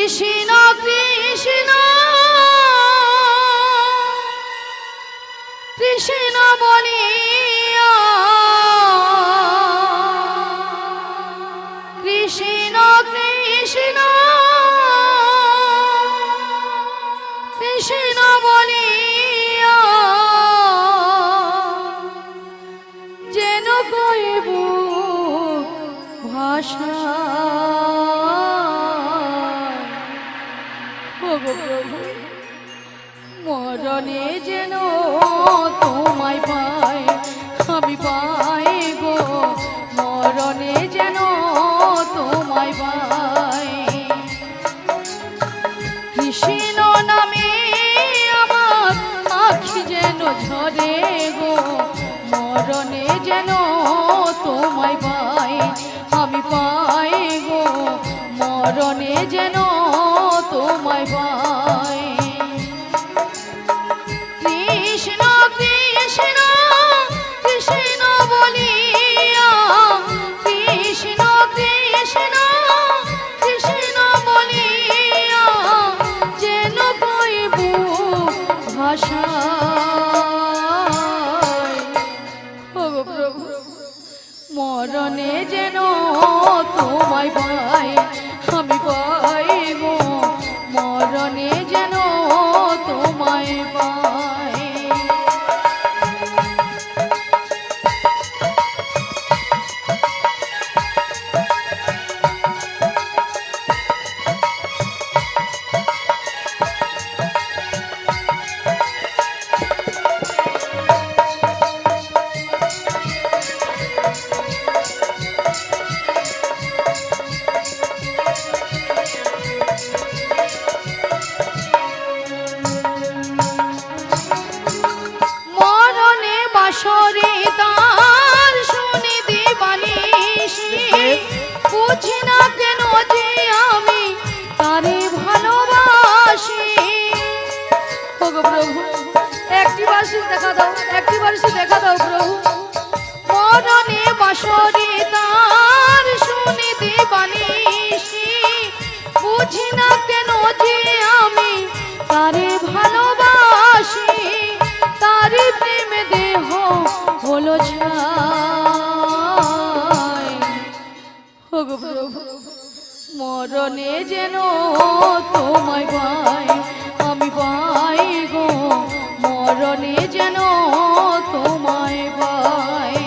কৃষ্ণ কৃষ্ণ কৃষ্ণ বলিয়া কৃষ্ণ কৃষ্ণ কৃষ্ণ বলিয়া যেন কইব ভাষা মরণে যেন তোমায় পাই আমি পাই গো মরণে যেন তোমায় পাই কৃষ্ণ নামে আমার আখি যেন ঝরে গো মরণে যেন তোমায় পাই আমি পাই গো মরণে যেন তোমায় পাই কৃষ্ণ কৃষ্ণ কৃষ্ণ বলিয়া কৃষ্ণ কৃষ্ণ কৃষ্ণ বলিয়া যেন কইব ভাষা প্রভু মরণে যেন তোমায় পাই আমি পাই গো মরণে যেন তোমায় পাই বাসরে তার শুনি দিবানিশি বুঝি না কেন যে আমি তারে ভালোবাসি ওগো প্রভু একটি বাসি দেখা দাও একটি বাসি দেখা দাও প্রভু মরণে বাসরে তার শুনি দিবানিশি বুঝি না কেন যে আমি তারে ভালোবাসি তারি প্রেমে দেহ হলো ছাই ওগো প্রভু মরণে যেন তোমায় পাই আমি পাই গো মরণে যেন তোমায় পাই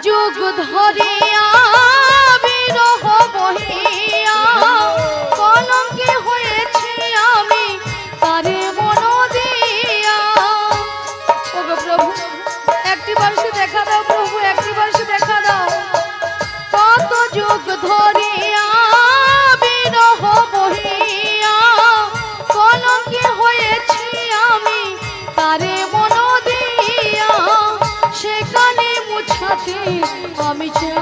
যুগ ধরে বিরহ বহিয়া কলঙ্কে হয়েছি আমি তারে মন দিয়া ওগো প্রভু একটি বারসি দেখা দাও প্রভু একটি বারসি দেখা দাও কত যুগ ধরে বিরহ বহিয়া কলঙ্কে হয়েছি আমি তারে মন দিয়া সেখানে মুছাতে আমি চাই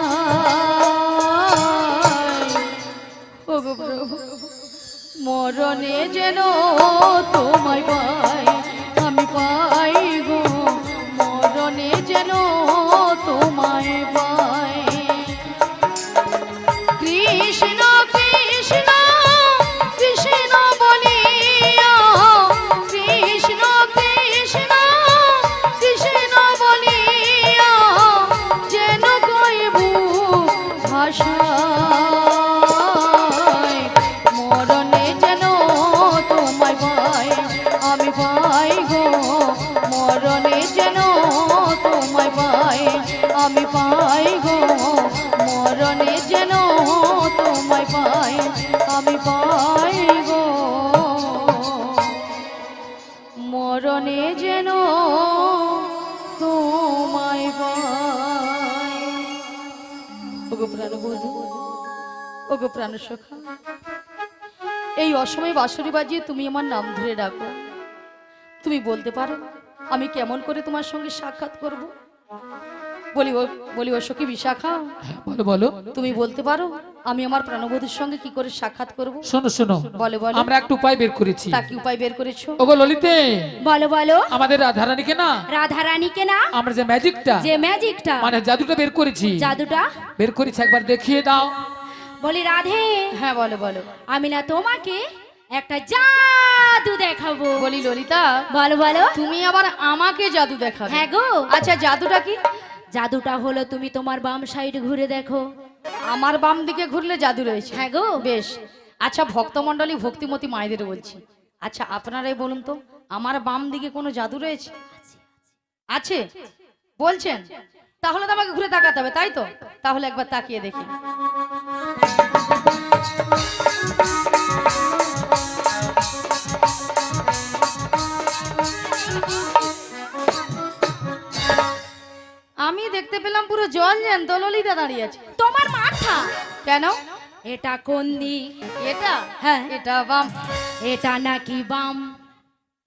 ওগো প্রভু মরণে যেন তোমায় পাই আমি পাই গো মরণে যেন তোমায় পাই কৃষ্ণ কৃষ্ণ কৃষ্ণ বলিয়া কৃষ্ণ কৃষ্ণ কৃষ্ণ বলিয়া যেন কইব ভাষা মরণে যেন তোমায় পাই আমি পাই গো মরণে যেন তোমায় পাই আমি পাই গো মরণে যেন তোমায় পাই আমি পাই গো মরণে যেন তোমায় পাই ওগো প্রাণ বন্ধু ওগো প্রাণ সখা এই অসময়ে বাঁশরি বাজিয়ে তুমি আমার নাম ধরে ডাকো। তুমি বলতে পারো আমি কেমন করে তোমার সঙ্গে সাক্ষাৎ করব? বলি ও সখী বিশাখা, বলো বলো। তুমি বলতে পারো আমি আমার প্রাণবধূর সঙ্গে কি করে সাক্ষাৎ করব? শোনো শোনো, বলে বলো। আমরা একটা উপায় বের করেছি। তা কি উপায় বের করেছো? ওগো ললিতে, বলো বলো। আমাদের রাধারানীকে না, রাধারানীকে না, আমরা যে ম্যাজিকটা মানে জাদুটা বের করেছি, একবার দেখিয়ে দাও। বলি রাধে, হ্যাঁ বলো বলো। আমি না তোমাকে একটা জাদু দেখাবো। বলি ললিতা, বলো বলো। তুমি আবার আমাকে জাদু দেখাবে? হ্যাঁ গো। আচ্ছা জাদুটা কি? জাদুটা হলো তুমি তোমার বাম সাইড ঘুরে দেখো। আমার বাম দিকে ঘুরলে জাদু রয়েছে? হ্যাঁ গো। বেশ। আচ্ছা ভক্তমণ্ডলী ভক্তিমতী মায়েদের বলছি, আচ্ছা আপনারাই বলুন তো আমার বাম দিকে কোনো জাদু রয়েছে? আছে বলছেন? তাহলে তো আমাকে ঘুরে তাকাতে হবে, তাই তো? তাহলে একবার তাকিয়ে দেখি। আমি দেখতে পেলাম পুরো জল জ্যান্ত ললিতা দাঁড়িয়ে আছে। তোমার মাথা কেন? এটা কোন দিক? এটা? হ্যাঁ। এটা বাম। এটা নাকি বাম?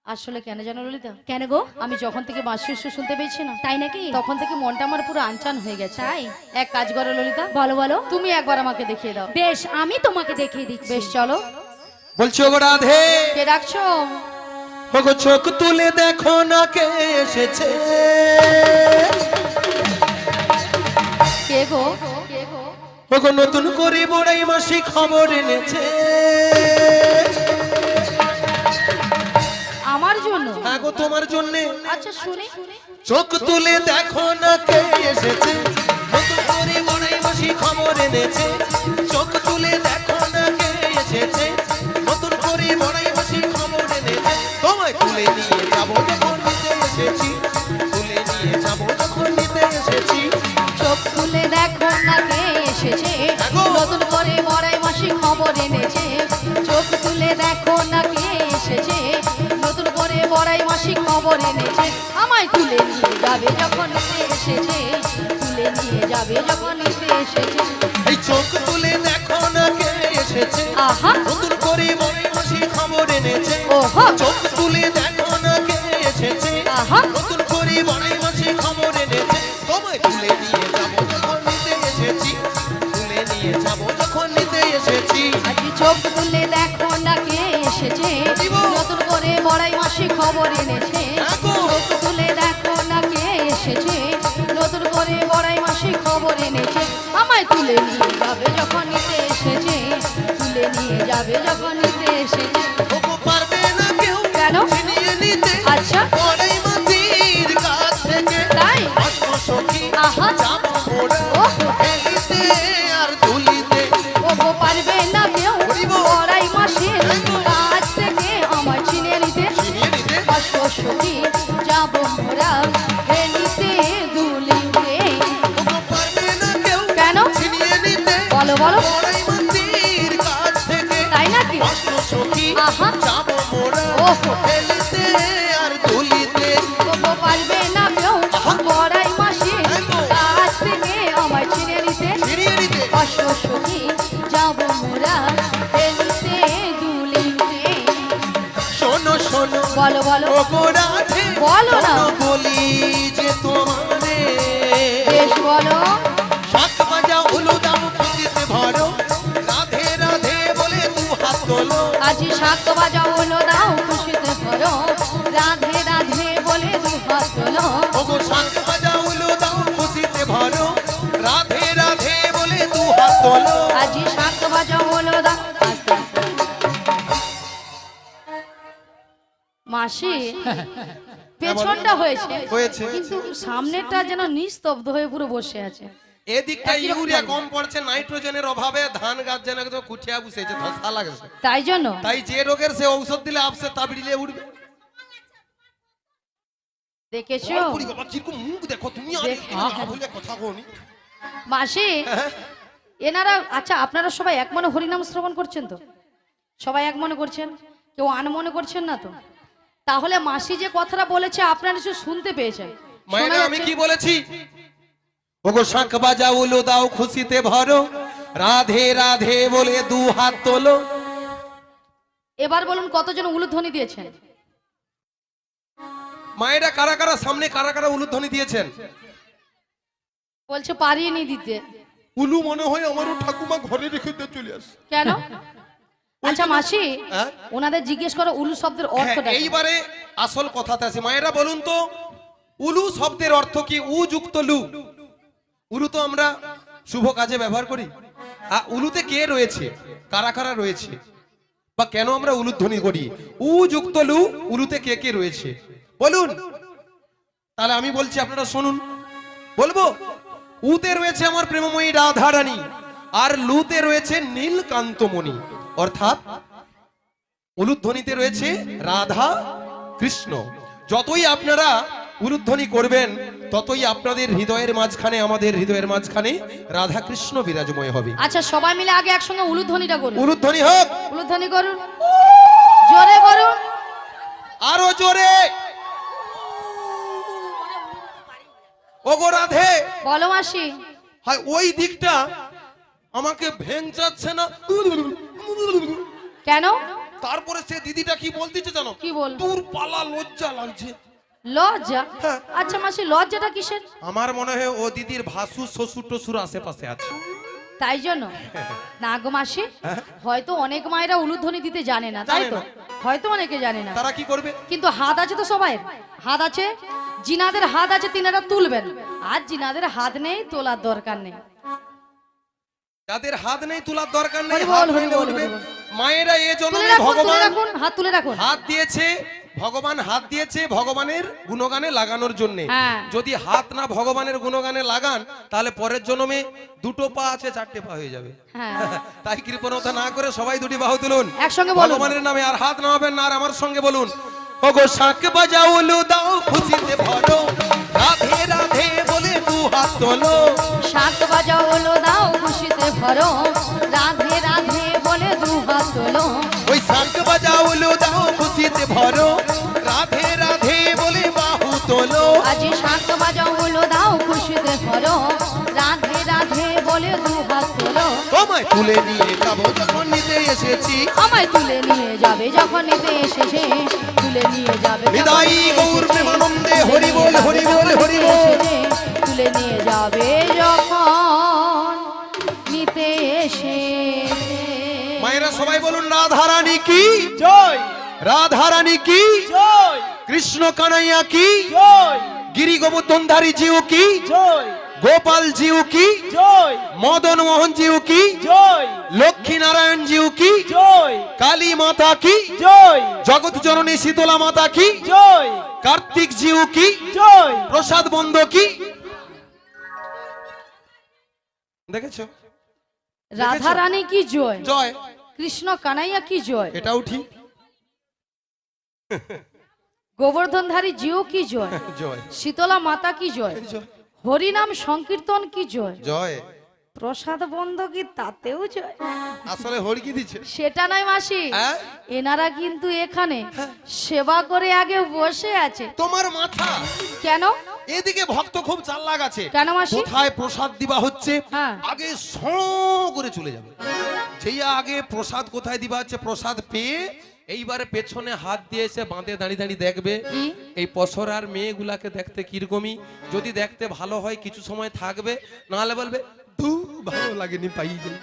আসলে কেন জানো ললিতা? কেন গো? আমি যখন থেকে বাঁশির সুর শুনতে পেয়েছি না, তাই নাকি? তখন থেকে মনটা আমার পুরো আনচান হয়ে গেছে। তাই? এক কাজ করো ললিতা, বলো বলো। তুমি একবার আমাকে দেখিয়ে দাও। বেশ, আমি তোমাকে দেখিয়ে দিচ্ছি। বেশ চলো। বলছো গো রাধে, কে ডাকছো? ওগো চোখ তুলে দেখো না কে এসেছে। কে গো? কে গো? ওগো নতুন করে বড়াই মাসি খবর এনেছে। আমার জন্য? হ্যাঁ গো তোমার জন্যে। আচ্ছা শুনি। চোখ তুলে দেখো না কে এসেছে, নতুন করে বড়াই মাসি খবর এনেছে। চোখ তুলে দেখো না কে এসেছে, নতুন করে বড়াই মাসি খবর এনেছে। তোমায় তুলে নিয়ে যাবো যখন নিতে এসেছি, তুলে নিয়ে যাবো যখন নিতে এসেছি। চোখ তুলে দেখো না কে এসেছে, নতুন করে বড়াই মাসি খবর এনেছে। চোখ তুলে দেখো না কে এসেছে, নতুন করে বড়াই মাসি খবর এনেছে। আমায় তুলে নিয়ে যাবে যখন নিতে এসেছে, তুলে নিয়ে যাবে যখন নিতে এসেছে। এই চোখ তুলে দেখো না কে এসেছে, আহা। নতুন করে বড়াই মাসি খবর এনেছে। ওহো। চোখ তুলে দেখো না কে এসেছে, আহা। নতুন করে বড়াই মাসি খবর এনেছে। তোমায় তুলে নিয়ে যাবো যখন নিতে এসেছি, তুলে নিয়ে যাবো যখন নিতে এসেছি। আজ চোখ তুলে দেখো না কে এসেছে, নতুন করে বড়াই মাসি খবর এনেছে। চোখ তুলে দেখো না কে এসেছে, নতুন করে বড়াই মাসি খবর এনেছে। আমায় তুলে নিয়ে যাবে যখন নিতে এসেছে, তুলে নিয়ে যাবে যখন নিতে এসেছে। ওগো পারবে না কেউ কেন? ছিনিয়ে নিতে আচ্ছা। বড়াই মাসির কাছ থেকে। তাই? আসবো সখী, আহা। যাবো মোরা, ওহো। হেলিতে আর তুলিতে। ওগো পারবে না কেউ বড়াই মাসির কাছ থেকে আমায় চিনে নিতে। ছিনিয়ে নিতে। অশ্বসখী যাব মোরা হেলিতে দুলিতে। ওগো পারবে না কেউ কেন? ছিনিয়ে নিতে বলো বলো। বড়াই মাসির কাছ থেকে। তাই নাকি? আসবো সখী, আহা। যাবো মোরা, ওহো। হেলিতে আর তুলিতে। ওগো পারবে না কেউ বড়াই মাসির কাছ থেকে আমায় চিনে নিতে। ছিনিয়ে নিতে। অশ্বসখী যাব মোরা হেলিতে দুলিতে। শোনো শোনো বলো বলো। ওগো রাধে, বলো না। শোনো বলি যে তোমারে। বেশ বলো। শাক ভাজা উলু দাও খুশিতে ভরো, রাধে রাধে বলে দু হাত তোলো। আজি শাক বাজা হলো দাও খুশিতে ভরো, রাধে রাধে বলে দু হাত তোলো। ওগো শাক ভাজা উলু দাও খুশিতে ভরো, রাধে রাধে বলে দু হাত তোলো। আজি শাক বাজা হলো দাও। আস্তে আস্তে। মাসি পেছনটা হয়েছে হয়েছে। কিন্তু সামনেটা যেন নিস্তব্ধ হয়ে পুরো বসে আছে। এদিকটা একই রকম ইউরিয়া লাগে। কম পড়ছে, নাইট্রোজেনের অভাবে ধান গাছ যেন একদম কুঠিয়া বসেছে, ধসা লাগছে। তাই জন্য তাই যে রোগের সে ঔষধ দিলে আপসে তাবিড়িলে উঠবে। দেখেছো ওরে বাবা, কিরকম মুখ দেখো তুমি, আর ভুলে কথা কোনি। মাসি এনারা। আচ্ছা আপনারা সবাই এক মনে হরিনাম শ্রবণ করছেন তো? সবাই এক মনে করছেন? কেউ আনমনে করছেন না তো? তাহলে মাসি যে কথাটা বলেছে আপনারা কিছু শুনতে পেয়েছেন? মায়েরা শোনা আমি যাচ্ছে? কি বলেছি? ওগো শাক বাজা উলু দাও খুশিতে ভরো, রাধে রাধে বলে দু হাত তোলো। এবার বলুন কতজন উলুধ্বনি দিয়েছেন? মায়েরা কারা কারা সামনে কারা কারা উলুধ্বনি দিয়েছেন? বলছে পারিনি দিতে। উলু মনে হয় আমারও ঠাকুমা ঘরে রেখে দিয়ে চলে আসে। কেন? আচ্ছা মাসি, হ্যাঁ? ওনাদের জিজ্ঞেস করো উলু শব্দের অর্থটা কি? এইবারে আসল কথাতে আছে। মায়েরা বলুন তো উলু শব্দের অর্থ কি? উ যুক্ত লু। উলু তো আমরা শুভ কাজে ব্যবহার করি। আর উলুতে কে রয়েছে, কারা কারা রয়েছে, বা কেন আমরা উলুধ্বনি করি? উ যুক্ত লু, উলুতে কে কে রয়েছে বলুন। তাহলে আমি বলছি, আপনারা শুনুন। বলবো, উতে রয়েছে আমার প্রেমময়ী রাধারানী, আর লুতে রয়েছে নীলকান্তমণি। অর্থাৎ উলুধ্বনিতে রয়েছে রাধা কৃষ্ণ। যতই আপনারা উলুধ্বনি করবেন ততই আপনাদের হৃদয়ের মাঝখানে, আমাদের হৃদয়ের মাঝখানে রাধা কৃষ্ণ বিরাজময় হবে। আচ্ছা সবাই মিলে আগে একসঙ্গে উলুধ্বনিটা করুন। উলুধ্বনি হোক। উলুধ্বনি করুন, জোরে করুন, আরো জোরে। ওগো রাধে। বলো মাসি। হয় ওই দিকটা আমাকে ভেঙচাচ্ছে না। কেন? তারপরে সে দিদিটা কি বলতেছে জানো? কি বল? তোর পালা লজ্জা লাগছে। লজ্জা? হ্যাঁ। আচ্ছা মাসি, লজ্জাটা কিসের? আমার মনে হয় ও দিদির ভাসুর শ্বশুর টশুর আশেপাশে আছে। তাই জন্য না গো মাসি, হয়তো অনেক মায়েরা উলুধ্বনি দিতে জানে না, তাই জানে তো? না। হয়তো অনেকে জানে না, তারা কি করবে? কিন্তু হাত আছে তো সবাই। হাত আছে, জিনাদের হাত আছে, তিনারা তুলবেন। আর জিনাদের হাত নেই, তোলার দরকার নেই। যাদের হাত নেই তোলার দরকার নেই, হরি বল, হাত হরি হইলে বল, উঠবে। হরি বল। মায়েরা এই তুলে জন্যে রাখুন, তুলে ভগবান রাখুন, হাত তুলে রাখুন। হাত দিয়েছে, ভগবান হাত দিয়েছে ভগবানের গুণগানে লাগানোর জন্য। হ্যাঁ। যদি হাত না ভগবানের গুণগানে লাগান তাহলে পরের জন্মে দুটো পা আছে, চারটে পা হয়ে যাবে। হ্যাঁ। তাই কৃপণতা না করে সবাই দুটি বাহু তুলুন একসঙ্গে বলুন। ভগবানের নামে, আর হাত নামাবেন না। আর আমার সঙ্গে বলুন, ওগো শাঁখ বাজাও উলু দাও খুশিতে ভরো, রাধে রাধে বলে দু হাত তোলো। শাঁখ বাজাও উলু দাও খুশিতে ভরো, রাধে রাধে বলে দু হাত তোলো। ওই শাঁখ বাজাও উলু দাও খুশিতে ভরো, রাধে রাধে বলে বাহু তোলো। আজি শাঁখ বাজাও উলু দাও খুশিতে ভরো, রাধে রাধে বলে দু হাত তোলো। তোমায় তুলে নিয়ে যাবো যখন নিতে এসেছি, আমায় তুলে নিয়ে যাবে যখন নিতে এসেছে, তুলে নিয়ে যাবে যখন হৃদয় নিতে গৌর এসেছে, প্রেমানন্দে হরি বল, হরি বল, যখন হরি নিতে বল। এসেছে, তুলে নিয়ে যাবে যখন নিতে এসেছে। মায়েরা সবাই বলুন, রাধারানী কি জয় রাধারানী কি, জয় কৃষ্ণ কানাইয়া কি, জয় গিরি গোবর্ধনধারী জিউ কি, জয় গোপাল জিউ কি, জয় মদন মোহন জিউ কি, জয় লক্ষ্মী নারায়ণ জিউ কি, জয় কালী মাতা কি, জয় জগৎ জননী শীতলা মাতা কি, জয় কার্তিক জিউ কি, জয় প্রসাদ বন্ধ কি। দেখেছো? রাধা রানী কি জয়, জয়। কৃষ্ণ কানাইয়া কি জয়, এটাও ঠিক। গোবর্ধনধারী জিও কি জয়, জয় শীতলা মাতা কি জয়, জয় হরিনাম সংকীর্তন কি জয়, জয়। প্রসাদ বন্ধ কি তাতেও জয়। আসলে হরি কি দিচ্ছে? সেটা নয় মাসি, হ্যাঁ? এনারা কিন্তু এখানে সেবা করে আগে বসে আছে। তোমার মাথা। কেন? এদিকে ভক্ত খুব চাল্লাক আছে। কেন মাসি? কোথায় প্রসাদ দিবা হচ্ছে হ্যাঁ। আগে স করে চলে যাবে। সেই আগে প্রসাদ কোথায় দিবা হচ্ছে, প্রসাদ পেয়ে এইবারে পেছনে হাত দিয়ে এসে বাঁধে দাঁড়িয়ে দাঁড়িয়ে দেখবে কি? এই পসরার মেয়েগুলাকে দেখতে কিরকমই। যদি দেখতে ভালো হয় কিছু সময় থাকবে, নাহলে বলবে ধু ভালো লাগেনি পাই যাই।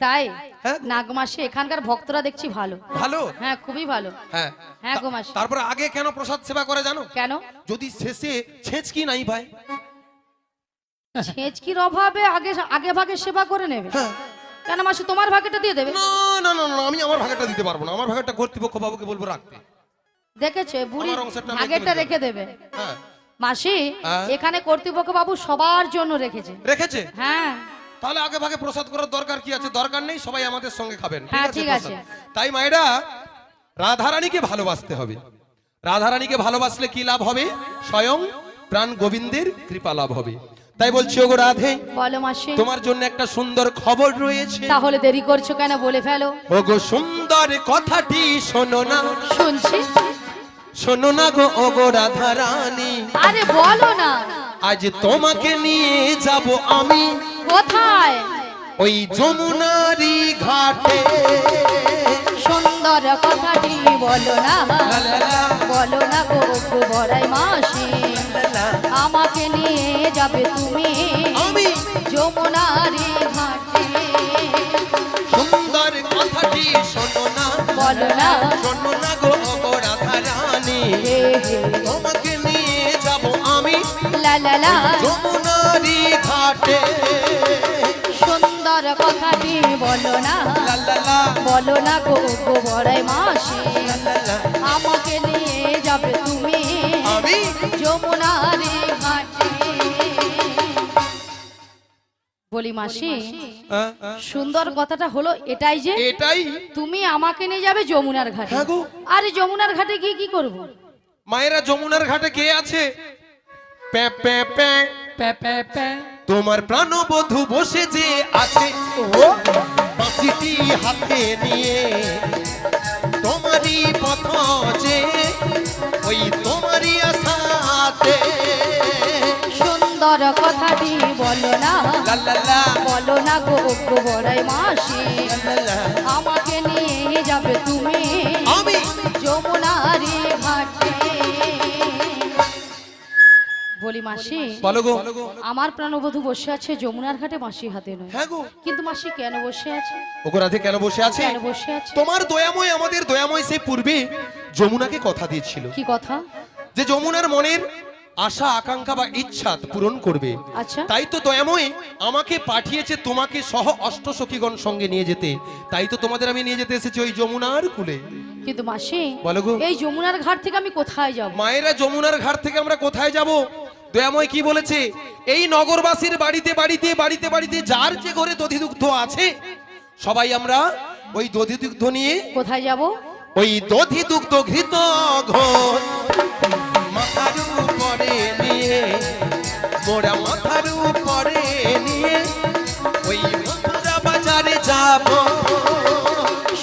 তাই হ্যাঁ। নাগমাসে এখানকার ভক্তরা দেখছি ভালো। ভালো? হ্যাঁ, খুবই ভালো। হ্যাঁ হ্যাঁ গো মাসি। তারপরে আগে কেন প্রসাদ সেবা করে জানো? কেন? যদি শেষে ছেঁচকি নাই পায়। ছেঁচকির অভাবে আগে আগে ভাগে সেবা করে নেবে। হ্যাঁ। কেন মাসি, তোমার ভাগেটা দিয়ে দেবে? না না না না, আমি আমার ভাগটা দিতে পারবো না। আমার ভাগটা কর্তৃপক্ষ বাবুকে বলবো রাখতে। দেখেছে বুড়ি আমার অংশটা আমি ভাগেরটা একদম রেখে দেবে। হ্যাঁ। মাসি, হ্যাঁ। এখানে কর্তৃপক্ষ বাবু সবার জন্য রেখেছে। রেখেছে? হ্যাঁ। তাহলে আগে ভাগে প্রসাদ করার দরকার কি আছে? দরকার নেই, সবাই আমাদের সঙ্গে খাবেন। হ্যাঁ, ঠিক আছে। প্রসাদ। তাই মায়েরা রাধারানীকে ভালোবাসতে হবে। রাধারানীকে ভালোবাসলে কি লাভ হবে? স্বয়ং প্রাণ গোবিন্দের কৃপা লাভ হবে। তাই বলছি, ওগো রাধে, বলো মাসি। তোমার জন্য একটা সুন্দর খবর রয়েছে। তাহলে দেরি করছো কেন, বলে ফেলো। ওগো সুন্দর কথাটি শোনো না, শুনছি। শোনো না গো ওগো রাধারানী, আরে বলো না। আজ তোমাকে নিয়ে যাব আমি কোথায়? ওই যমুনারি ঘাটে। সুন্দর সুন্দর কথাটি বলো না বলো না গো বড়াই মাসি আমাকে নিয়ে যাবে তুমি আমি যমুনারি ঘাটে সুন্দর কথাটি শোনো না বলো না শোনো না গো রাধা রানী হে হে তোমাকে নিয়ে যাব আমি লা লা লা যমুনারি ঘাটে সুন্দর কথাটি বলো না লা লা লা বলো না গো বড়াই মাসি লা লা লা। আমাকে নিয়ে যাবে তুমি আমি যমুনারি ঘাটে বলি মাসি সুন্দর কথাটা হলো এটাই যে এটাই তুমি আমাকে নিয়ে যাবে যমুনার ঘাটে হ্যাঁ গো। আরে যমুনার ঘাটে গিয়ে কি করব মায়েরা যমুনার ঘাটে কে আছে প্যা প্যা প্যা প্যা প্যা প্যা তোমার প্রাণবধূ বসে যে আছে বাঁশিটি হাতে নিয়ে তোমারই পথ যে ওই তোমারই আশাতে সুন্দর কথাটি বলো না লা লা লা বলো না গো বড়াই মাসি লা লা। আমাকে নিয়ে যাবে তুমি আমি যমুনারি ঘাটে বলি মাসি বলো গো আমার প্রাণবধূ বসে আছে যমুনার ঘাটে মাসি হাতে নয় হ্যাঁ গো কিন্তু মাসি কেন বসে আছে ওগো রাধে কেন বসে আছে কেন বসে আছে তোমার দয়াময় আমাদের দয়াময় সেই পূর্বে যমুনাকে কথা দিয়েছিল কি কথা যে যমুনার মনের আশা আকাঙ্ক্ষা বা ইচ্ছা পূরণ করবে আচ্ছা তাই তো দয়াময় আমাকে পাঠিয়েছে তোমাকে সহ অষ্টসখীগণ সঙ্গে নিয়ে যেতে তাই তো তোমাদের আমি নিয়ে যেতে এসেছি ওই যমুনার কুলে কিন্তু মাসি বলো গো এই যমুনার ঘাট থেকে আমি কোথায় যাব মায়েরা যমুনার ঘাট থেকে আমরা কোথায় যাব দয়াময় কি বলেছে এই নগরবাসীর বাড়িতে বাড়িতে বাড়িতে বাড়িতে যার যে ঘরে দধিদুগ্ধ আছে সবাই আমরা ওই দধিদুগ্ধ নিয়ে কোথায় যাব ওই দধিদুগ্ধ ঘৃত ঘোর মাথার উপরে নিয়ে মোরা মাথার উপরে নিয়ে ওই মথুরা বাজারে যাব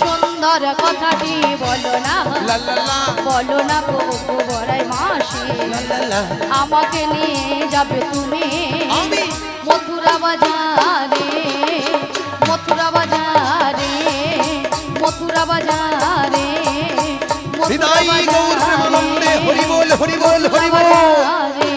সুন্দর কথাটি বলো না লা লা লা বলো না গো বড়াই মাসি লা লা লা। আমাকে নিয়ে যাবে তুমি আমি মথুরা বাজারে মথুরা বাজারে মথুরা বাজারে মথুরা হৃদয় গৌর প্রেমানন্দে বাজারে, হরি বল হরি বল হরি বল বাজারে।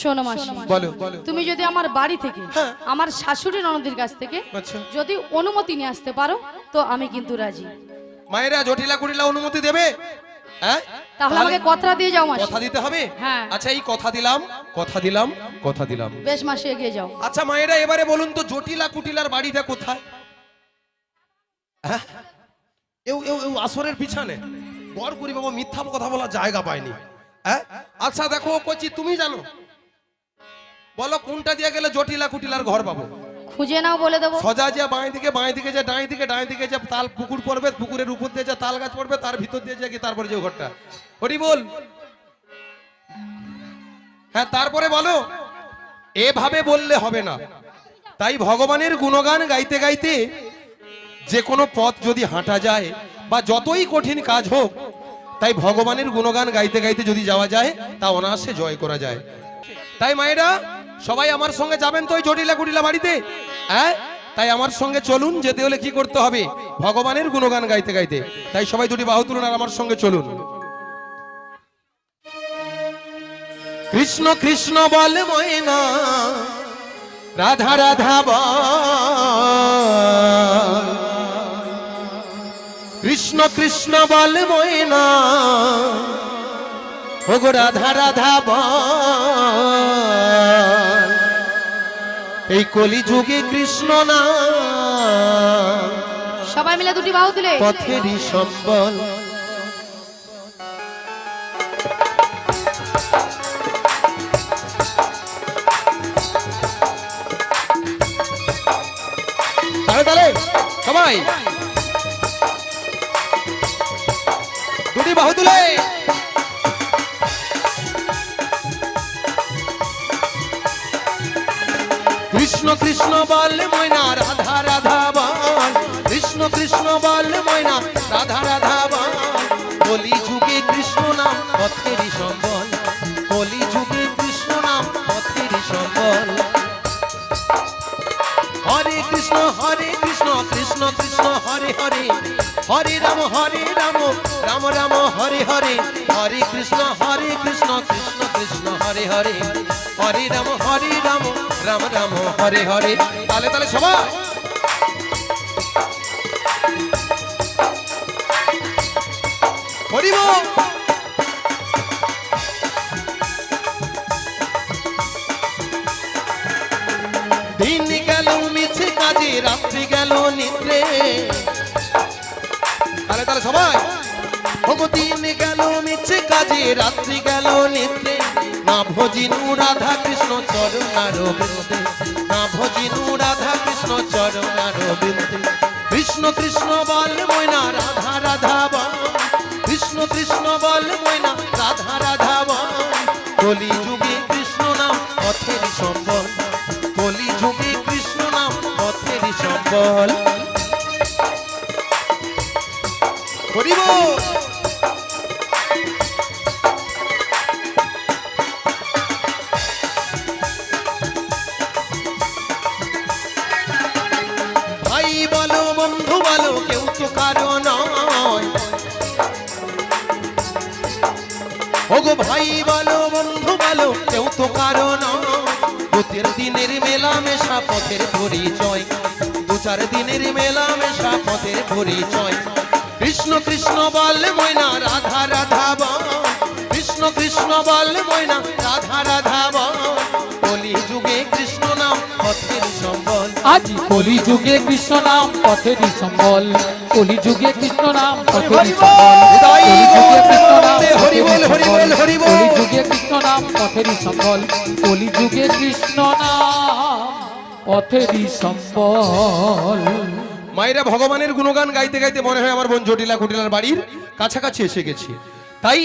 শোনো মাসি বলো তুমি যদি আমার বাড়ি থেকে হ্যাঁ। আমার শাশুড়ি ননদের কাছ থেকে আচ্ছা যদি অনুমতি নিয়ে আসতে পারো তো আমি কিন্তু রাজি মায়েরা জটিলা কুটিলা অনুমতি দেবে হ্যাঁ তাহলে আমাকে কথাটা দিয়ে যাও মাসি কথা দিতে হবে হ্যাঁ। আচ্ছা এই কথা দিলাম কথা দিলাম কথা দিলাম বেশ মাসি এগিয়ে যাও আচ্ছা মায়েরা এবারে বলুন তো জটিলা কুটিলার বাড়িটা কোথায় হ্যাঁ? এও এও এও আসরের পিছনে বর করি বাবা মিথ্যা কথা বলার জায়গা পায়নি হ্যাঁ আচ্ছা দেখো কচি তুমি জানো বলো কোনটা দিয়ে গেলে জটিলা কুটিলার ঘর পাবো খুঁজে নাও বলে দেবো সজা যে বাঁয়ে দিকে যে ডাঁই দিকে যে তাল পুকুর পড়বে পুকুরের উপর দিয়ে যে তাল গাছ পড়বে তার ভিতর দিয়ে যে কি তারপরে যে ঘরটা হরি বল হ্যাঁ তারপরে বলো এভাবে বললে হবে না তাই ভগবানের গুণগান গাইতে গাইতে যে কোনো পথ যদি হাঁটা যায় বা যতই কঠিন কাজ হোক তাই ভগবানের গুণগান গাইতে গাইতে যদি যাওয়া যায় তা অনায়াসে জয় করা যায় তাই মায়েরা সবাই আমার সঙ্গে যাবেন তো ওই জটিলা কুটিলা বাড়িতে হ্যাঁ তাই আমার সঙ্গে চলুন যেতে হলে কি করতে হবে ভগবানের গুণগান গাইতে গাইতে তাই সবাই দুটি বাহু তুলুন আর আমার সঙ্গে চলুন কৃষ্ণ কৃষ্ণ বল ময়না রাধা রাধা বল কৃষ্ণ কৃষ্ণ বল ময়না ওগো রাধা রাধা বল এই কলি যুগে কৃষ্ণ না সবাই মিলে দুটি বাহু তুলে পথেরই সম্বল তাহলে সবাই দুটি বাহু তুলে কৃষ্ণ কৃষ্ণ বল ময়না রাধা রাধা বল কৃষ্ণ কৃষ্ণ বল ময়না রাধা রাধা বল কলি যুগে কৃষ্ণ নাম পথেরই সম্বল কলি যুগে কৃষ্ণ নাম পথেরই সম্বল হরে কৃষ্ণ কৃষ্ণ কৃষ্ণ হরে হরে হরে রাম রাম রাম হরে হরে, হরে কৃষ্ণ কৃষ্ণ কৃষ্ণ হরে হরে, হরে রাম রাম রাম হরে হরে। তালে তালে সবাই হরি বল। দিন গেল মিছে কাজে, রাত্রি গেল নিদ্রে। তালে তালে সবাই ওগো দিন গেল মিছে কাজে, রাত্রি গেল নিদ্রে। না ভজিনু রাধা কৃষ্ণ চরণার বৃন্দে, না ভজিনু রাধা কৃষ্ণ চরণার বৃন্দে। কৃষ্ণ কৃষ্ণ বল ময়না রাধা রাধা বল, কৃষ্ণ কৃষ্ণ বল ময়না রাধা রাধা বল। কলি যুগে কৃষ্ণ নাম পথের সম্বল, কলি যুগে কৃষ্ণ নাম পথের সম্বল। হরি বল। ভাই বলো বন্ধু বলো কেউ তো কারো নয়, ওগো ভাই বলো বন্ধু বলো কেউ তো কারো নয়। দু-চার দিনের মেলা মেশা পথের পরিচয়, দু-চার দিনের মেলা মেশা পথের পরিচয়। কৃষ্ণ কৃষ্ণ বল ময়না রাধা রাধা বল, কৃষ্ণ কৃষ্ণ বল ময়না রাধা রাধা বল। কলি যুগে কৃষ্ণ নাম পথের সম্বল, আজ কলি যুগে কৃষ্ণ নাম পথেরই সম্বল, কলি যুগে কৃষ্ণ নাম পথেরই সম্বল, কলি যুগে কৃষ্ণ নাম হরি বল হরি বল হরি বল। কলি যুগে কৃষ্ণ নাম পথেরই সম্বল, কলি যুগে কৃষ্ণ নাম পথেরই সম্বল। মায়েরা ভগবানের গুণগান গাইতে গাইতে মনে হয় আমার বোন জটিলা কুটিলার বাড়ির কাছাকাছি এসে গেছি। তাই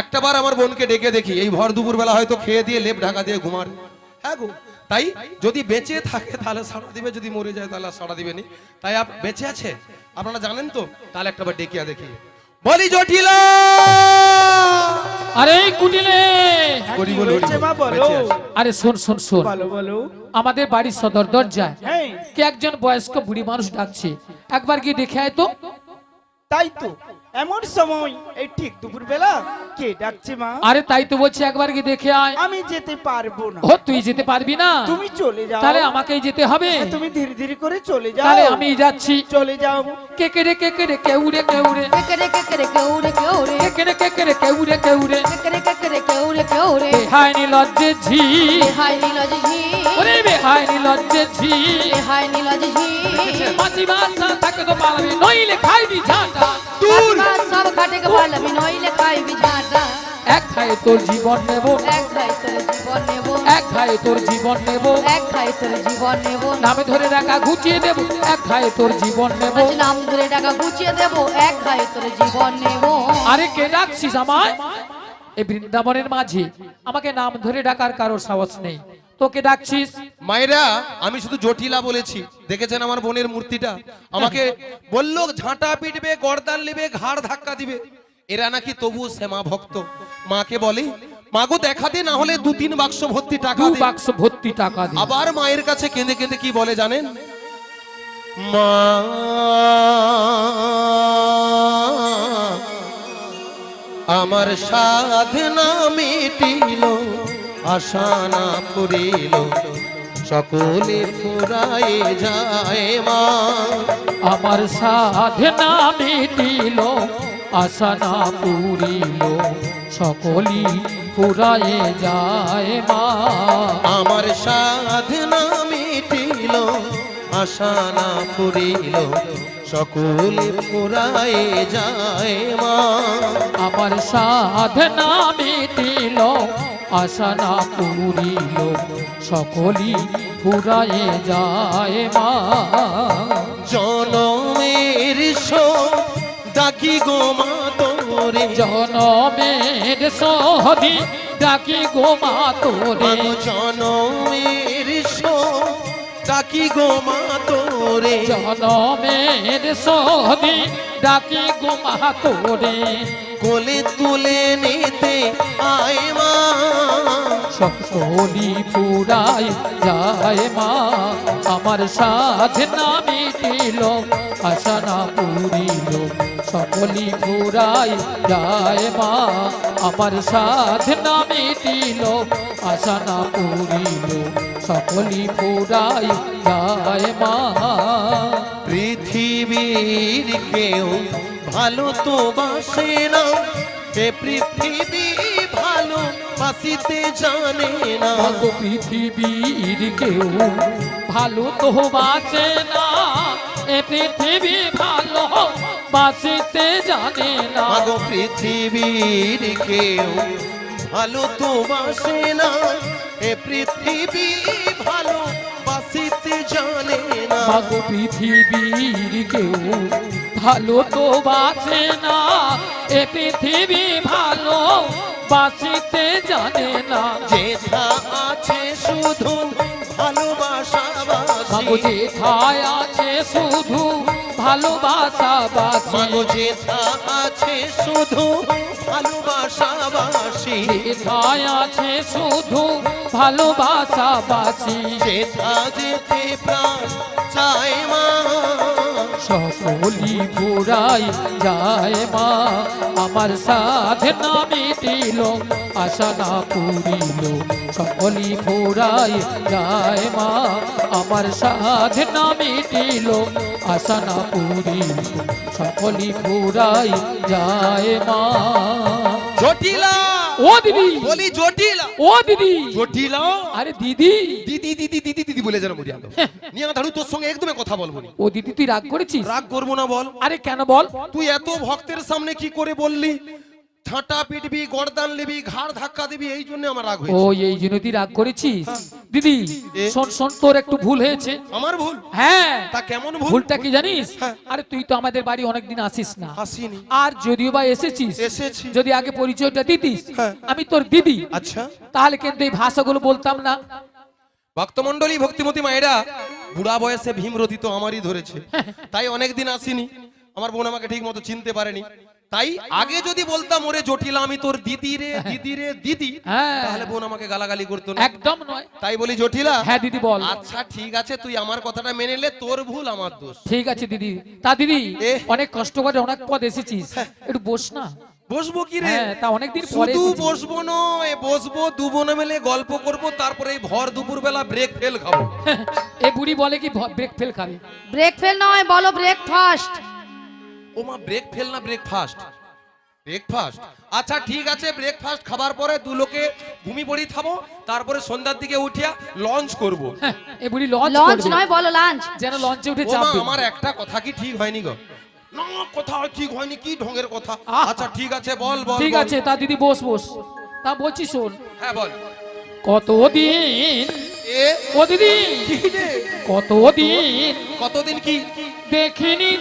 একটাবার আমার বোনকে ডেকে দেখি, এই ভর দুপুর বেলা হয়তো খেয়ে দিয়ে লেপ ঢাকা দিয়ে ঘুমার। হ্যাঁ গো, তাই যদি বেঁচে থাকে তাহলে সাড়া দিবে, যদি মরে যায় তাহলে সাড়া দিবে নি। তাই বেঁচে আছে আপনারা জানেন তো, তাহলে একটাবার ডেকিয়া দেখি। বলি জটিলা, আরে কুটিলে, বলি বলি বলো। আরে শোন শোন শোন, বলো বলো। আমাদের বাড়ির সদর দরজায় হ্যাঁ কে একজন বয়স্ক বুড়ি মানুষ ডাকছে, একবার গিয়ে দেখে আয় তো। তাই তো, এমন সময় এই ঠিক দুপুর বেলা কে ডাকছে মা? আরে তাই তো বলছি, একবার গিয়ে দেখে আয়। আমি যেতে পারবো না। ও তুই যেতে পারবি না? তুমি চলে যাও। তাহলে আমাকেই যেতে হবে। তুমি ধীরে ধীরে করে চলে যাও। তাহলে আমি যাচ্ছি। চলে যাও। কেকেরে কেকেরে কেউরে কেউরে, কেকরে কেকরে কেউরে কেউরে, কেকেরে কেকেরে কেউরে কেউরে, কেকরে কেকরে কেউরে কেউরে। বেহাই নিলজ্জে ঝি, হাই নীলজ ঝি, ওরে বেহাই নিলজ্জে ঝি। হাই নীলজ ঝি। মাছি বাসা থাকে তো পালাবি, নইলে খাইবি ঝাঁটা। বাদ সব খাটে কে পালাবি, নইলে খাইবি ঝাঁটা। এক খায়ে তোর জীবন নেব, এক খাই তোর জীবন নেব, এক খায়ে তোর জীবন নেব, এক খাই তোর জীবন নেব। নামে ধরে টাকা ঘুচিয়ে দেব, এক খায়ে তোর জীবন নেব। আজ নাম ধরে টাকা গুছিয়ে দেব, এক খাই তোর জীবন নেব। আরে কে ডাকছিস আমায়? এই বৃন্দাবনের মাঝে আমাকে নাম ধরে ডাকার কারোর সাহস নেই, তোকে ডাকছিস। মায়েরা আমি শুধু জটিলা বলেছি, দেখেছেন আমার বোনের মূর্তিটা, আমাকে বললো ঝাঁটা পিটবে, গর্দান নেবে, ঘাড় ধাক্কা দিবে। এরা নাকি তবু শ্যামা ভক্ত। মাকে বলে মাগো দেখাতে, না হলে 2-3 বাক্স ভর্তি টাকা 2 দে। বাক্স ভর্তি টাকা দে। আবার মায়ের কাছে কেঁদে কেঁদে কি বলে জানেন? মা আমার সাধনা মিটিল, আশা না পুরিল, সকলে ফুরায়ে যায় মা। আমার সাধনা মিটিল, আশা না পুরিল, সকলি ফুরায়ে যায় মা। আমার সাধনা মিটিল, আশা না পুরিল, সকলে ফুরায়ে যায় মা। আমার সাধনা মিটিল, আশা না পুরিল, সকলি ফুরায়ে যায় মা। জনমের ডাকি গো মা তোরে, জনমের সহদি ডাকি গো মা তোরে, জনমের ডাকি গো মা তোরে, জনমের সহদি ডাকি গো মা তোরে। কোলে তুলে নিতে আয় মা, সকলি ফুরায় যায় মা। আমার সাধনা মিটিল, আশা না পুরিল সকলি ফুরাই যায় মা আমার সাধনা মিটিল আশা না পুরিল সকলি ফুরাই যায় মা পৃথিবীর কেউ ভালো তো বাসে না এ পৃথিবী ভালো বাসিতে জানে না মাগো পৃথিবীর কেউ ভালো তো বাঁচে না এ পৃথিবী ভালো বাঁচিতে জানে না মাগো পৃথিবীর কেউ ভালো তো বাসে না এ পৃথিবী ভালো বাসিতে জানে না মাগো পৃথিবীর কেউ ভালো তো বাঁচে না এ পৃথিবী ভালো বাঁচিতে জানে না যেথা আছে শুধু ভালোবাসা মাগো যেথায় আছে শুধু ভালোবাসা বাসি মাগো যেথা আছে শুধু ভালোবাসাবাসী যেথায় আছে শুধু ভালোবাসা বাসি যেথা যেতে প্রাণ চায় মা সকলি পুরাই যায় মা আমার সাধনা মিটিল আশা না পুরিল সকলি পুরাই যায় মা আমার সাধনা মিটিল আশা না পুরিল সকলি পুরাই যায় মা জটিলা ও দিদি বলি জটিলা ও দিদি জটিলা আরে দিদি দিদি দিদি দিদি দিদি বলে যেন মরিয়া নিয়ে ধারু তোর সঙ্গে একদমই কথা বলবো না ও দিদি তুই রাগ করেছিস রাগ করবো না বল আরে কেন বল তুই এত ভক্তের সামনে কি করে বললি ঝাঁটা পিটবি গর্দান নিবি ঘাড় ধাক্কা দিবি এই জন্য আমার রাগ ও হয়েছে এই জন্য তুই রাগ করেছিস দিদি এ? শোন শোন তোর একটু ভুল হয়েছে আমার ভুল হ্যাঁ তা কেমন ভুল ভুলটা কি জানিস হ্যাঁ। আরে তুই তো আমাদের বাড়ি অনেকদিন আসিস না হাসিনি আর যদিও বা এসেছিস এসেছি যদি আগে পরিচয়টা দিতিস হ্যাঁ। আমি তোর দিদি আচ্ছা তাহলে কিন্তু এই ভাষাগুলো বলতাম না ভক্তমন্ডলী ভক্তিমতী মায়েরা বুড়া বয়সে ভীমরতি তো আমারই ধরেছে তাই অনেকদিন আসিনি আমার বোন আমাকে ঠিক মতো চিনতে পারেনি তাই আগে যদি বলতাম ওরে জটিলা আমি তোর দিদি রে দিদি রে দিদি হ্যাঁ। তাহলে বোন আমাকে গালাগালি করতো না একদম নয় তাই বলি জটিলা হ্যাঁ দিদি বল আচ্ছা ঠিক আছে তুই আমার কথাটা মেনে নে তোর ভুল আমার দোষ ঠিক আছে দিদি তা দিদি এ? অনেক কষ্ট করে অনেক পদ এসেছিস একটু বস না বসবো কি রে হ্যাঁ তা অনেকদিন পরে শুধু এসেছিস। বসবো নয় বসবো দু বোনে মিলে গল্প করব তারপরে এই ভর দুপুর বেলা ব্রেক ফেল খাবো এ বুড়ি বলে কি ব্রেক ফেল খাবে ব্রেক ফেল নয় বলো ব্রেকফাস্ট ও মা ব্রেক ফেল না ব্রেকফাস্ট ব্রেকফাস্ট আচ্ছা ঠিক আছে ব্রেকফাস্ট খাবার পরে দু লোকে ঘুমি পড়ি থামো তারপরে সন্ধ্যার দিকে উঠিয়া লঞ্চ করব হ্যাঁ, এ বুড়ি লঞ্চ লঞ্চ করবে। নয় বলো লাঞ্চ যেন লঞ্চে উঠে ও মা, চাপবে আমার একটা কথা কি ঠিক হয়নি গো না কথা ঠিক হয়নি কি ঢঙের কথা আহ! আচ্ছা ঠিক আছে বল বল ঠিক বল। আছে তা দিদি বস বস তা বলছি শোন হ্যাঁ বল কতদিন এ ও দিদি কি রে? কতদিন কতদিন কি দেখিনি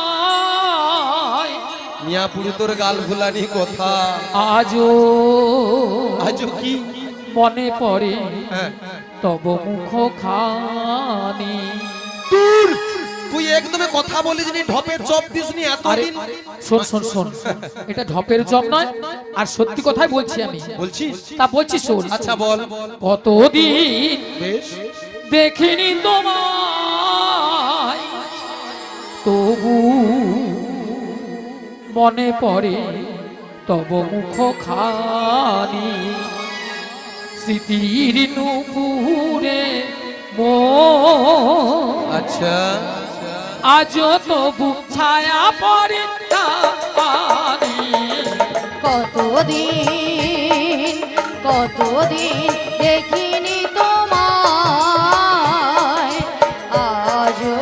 তোমায় মিয়াপুরি তোর গাল ভুলানি কথা আজও আজও কি মনে পড়ে হ্যাঁ তব মুখ খানি দূর তুই একদমই কথা বলিস নি ঢপের চপ দিসনি আরে এতদিন শোন শোন শোন এটা ঢপের জব নয় আর সত্যি কথাই বলছি আমি বলছিস তা বলছি শোন আচ্ছা বল কতদিন বেশ দেখিনি তোমায় তবু মনে পড়ে তব মুখ খানি স্মৃতির নুপুরে মো আচ্ছা আজ তবু ছায়া পড়ে তারি। কতদিন কতদিন দেখিনি তোমায় আজও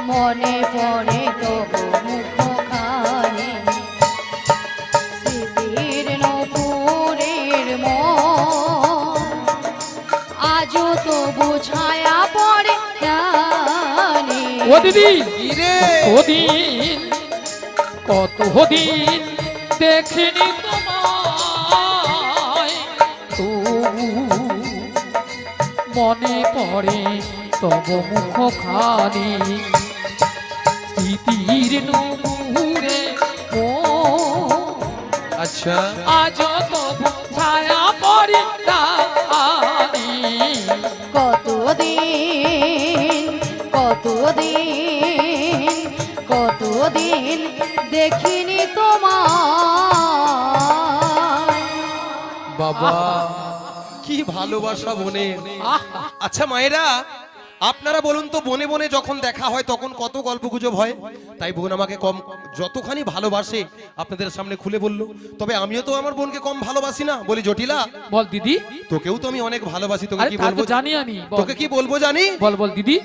মনে পড়ে তবু মুখখানি স্মৃতির নপুরের মন আজও তবু ছায়া পড়ে জানি। ও দিদি ইরে কতদিন কতদিন দেখিনি তোমায় তবু মনে পড়ে তব মুখ খানি স্মৃতির নুপুরে আচ্ছা আজ তবু ছায়া পড়ে তারি। কতদিন কতদিন দেখিনি তোমার। বাবা কি ভালোবাসা বোনের। আচ্ছা মায়েরা, আপনারা বলুন তো, বনে বনে যখন দেখা হয় তখন কত গল্প গুজব হয়, তাই বোন আমাকে কম যতখানি ভালোবাসে আপনাদের সামনে খুলে বললো। তবে আমিও তো আমার বোনকে কম ভালোবাসি না। বলি জটিলা, বল দিদি। তোকেও তো আমি অনেক ভালোবাসি। তোকে আরে কি তা তো বলবো জানি আমি, বল। তোকে কি বলবো জানি? বল বল দিদি।